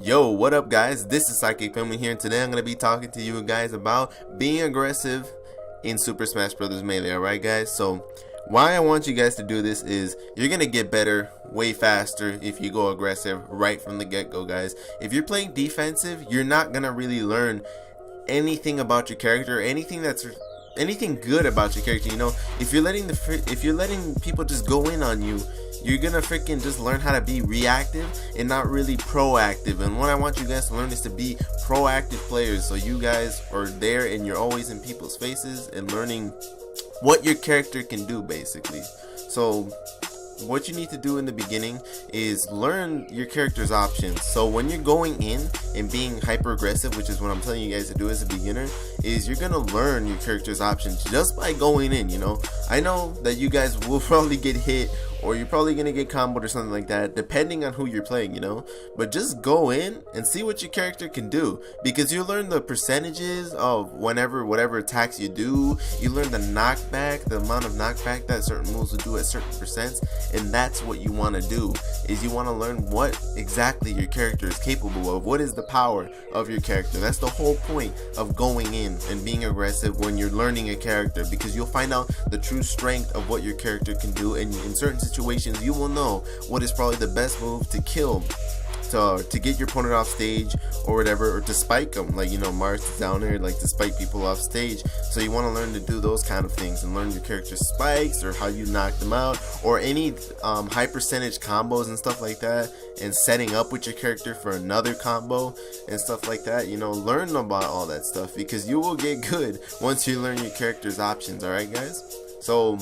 Yo, what up guys? This is Psychic Filming here, and today I'm going to be talking to you guys about being aggressive in Super Smash Bros. Melee, alright guys? So, why I want you guys to do this is, you're going to get better way faster if you go aggressive right from the get-go, guys. If you're playing defensive, you're not going to really learn anything about your character, anything good about your character, you know? If you're letting people just go in on you, you're gonna freaking just learn how to be reactive and not really proactive. And what I want you guys to learn is to be proactive players, so you guys are there and you're always in people's faces and learning what your character can do, basically. So what you need to do in the beginning is learn your character's options. So when you're going in and being hyper aggressive, which is what I'm telling you guys to do as a beginner, is you're gonna learn your character's options just by going in, you know. I know that you guys will probably get hit, or you're probably gonna get comboed or something like that, depending on who you're playing, you know. But just go in and see what your character can do, because you learn the percentages of whatever attacks you do. You learn the knockback, the amount of knockback that certain moves will do at certain percents, and that's what you want to do. Is you want to learn what exactly your character is capable of. What is the power of your character? That's the whole point of going in and being aggressive when you're learning a character, because you'll find out the true strength of what your character can do, and in certain situations you will know what is probably the best move to kill, to get your opponent off stage or whatever, or to spike them, like, you know, Mars is down there like to spike people off stage. So you want to learn to do those kind of things and learn your character's spikes, or how you knock them out, or any high percentage combos and stuff like that, and setting up with your character for another combo and stuff like that. You know, learn about all that stuff, because you will get good once you learn your character's options. Alright guys, so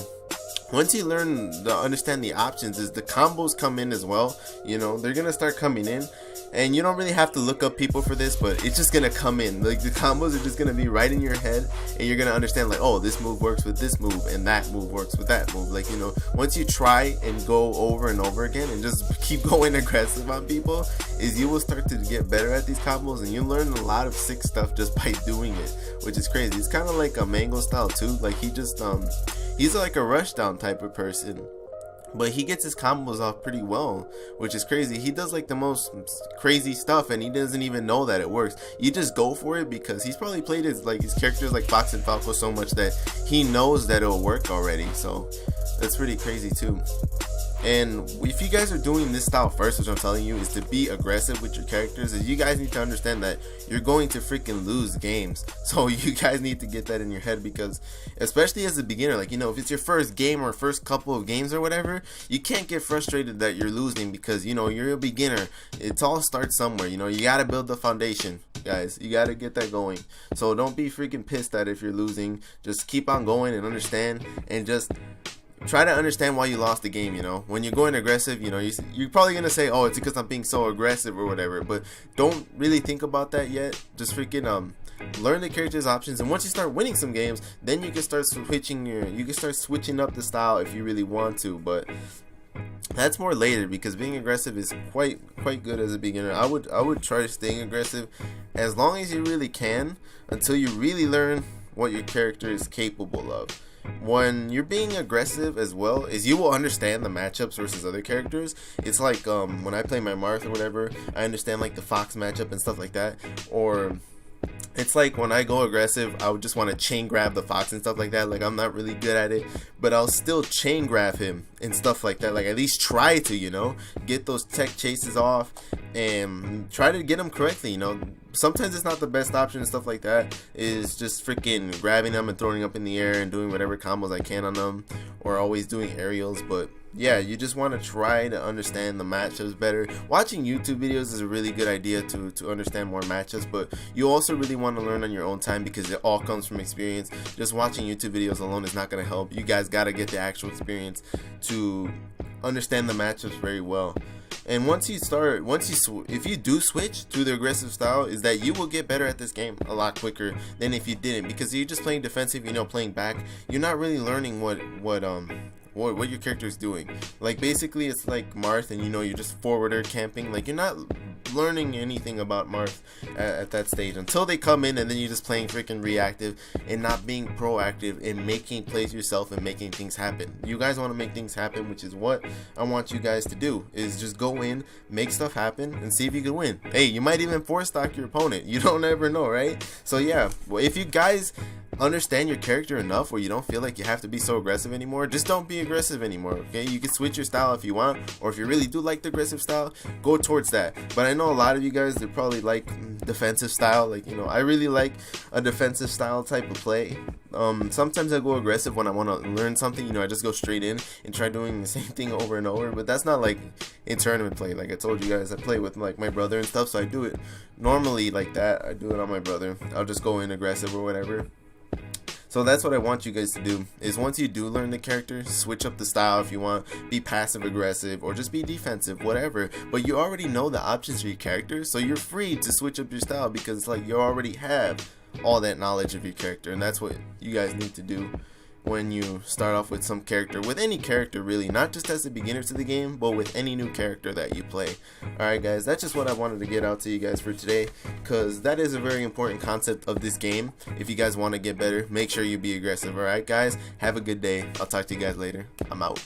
once you understand the options, is the combos come in as well. You know, they're gonna start coming in, and you don't really have to look up people for this, but it's just gonna come in. Like, the combos are just gonna be right in your head, and you're gonna understand, like, oh, this move works with this move, and that move works with that move. Like, you know, once you try and go over and over again and just keep going aggressive on people, is you will start to get better at these combos, and you learn a lot of sick stuff just by doing it, which is crazy. It's kind of like a Mango style too. Like, he's like a rushdown type of person, but he gets his combos off pretty well, which is crazy. He does like the most crazy stuff, and he doesn't even know that it works. You just go for it because he's probably played his characters like Fox and Falco so much that he knows that it'll work already. So that's pretty crazy too. And if you guys are doing this style first, which I'm telling you is to be aggressive with your characters, is you guys need to understand that you're going to freaking lose games. So you guys need to get that in your head, because especially as a beginner, like, you know, if it's your first game or first couple of games or whatever, you can't get frustrated that you're losing, because, you know, you're a beginner. It all starts somewhere, you know. You got to build the foundation, guys. You got to get that going. So don't be freaking pissed at if you're losing. Just keep on going and understand, and just try to understand why you lost the game. You know, when you're going aggressive, you know, you're probably gonna say, oh, it's because I'm being so aggressive or whatever, but don't really think about that yet. Just freaking learn the character's options, and once you start winning some games, then you can start switching up the style if you really want to. But that's more later, because being aggressive is quite good as a beginner. I would try staying aggressive as long as you really can, until you really learn what your character is capable of. When you're being aggressive as well, is you will understand the matchups versus other characters. It's like when I play my Marth or whatever, I understand like the Fox matchup and stuff like that. Or it's like when I go aggressive, I would just want to chain grab the Fox and stuff like that. Like, I'm not really good at it, but I'll still chain grab him and stuff like that. Like, at least try to, you know, get those tech chases off and try to get them correctly, you know. Sometimes it's not the best option and stuff like that, is just freaking grabbing them and throwing up in the air and doing whatever combos I can on them, or always doing aerials. But yeah, you just want to try to understand the matchups better. Watching YouTube videos is a really good idea to understand more matchups, but you also really want to learn on your own time, because it all comes from experience. Just watching YouTube videos alone is not going to help. You guys got to get the actual experience to understand the matchups very well. And if you do switch to the aggressive style, is that you will get better at this game a lot quicker than if you didn't, because you're just playing defensive, you know, playing back. You're not really learning what your character is doing. Like, basically it's like Marth, and, you know, you're just forwarder camping. Like, you're not learning anything about Marth at that stage until they come in, and then you're just playing freaking reactive and not being proactive and making plays yourself and making things happen. You guys want to make things happen, which is what I want you guys to do, is just go in, make stuff happen, and see if you can win. Hey, you might even force stock your opponent. You don't ever know, right? So yeah, well, if you guys understand your character enough where you don't feel like you have to be so aggressive anymore, just don't be aggressive anymore, okay? You can switch your style if you want, or if you really do like the aggressive style, go towards that. But I know a lot of you guys, they probably like defensive style. Like, you know, I really like a defensive style type of play. Sometimes I go aggressive when I want to learn something. You know, I just go straight in and try doing the same thing over and over, but that's not like in tournament play. Like I told you guys, I play with like my brother and stuff, so I do it normally like that. I do it on my brother. I'll just go in aggressive or whatever. So that's what I want you guys to do, is once you do learn the character, switch up the style if you want, be passive aggressive or just be defensive, whatever. But you already know the options for your character, so you're free to switch up your style, because like you already have all that knowledge of your character. And that's what you guys need to do when you start off with some character, with any character really, not just as a beginner to the game, but with any new character that you play. Alright guys, that's just what I wanted to get out to you guys for today, because that is a very important concept of this game. If you guys want to get better, make sure you be aggressive. Alright guys, have a good day. I'll talk to you guys later. I'm out.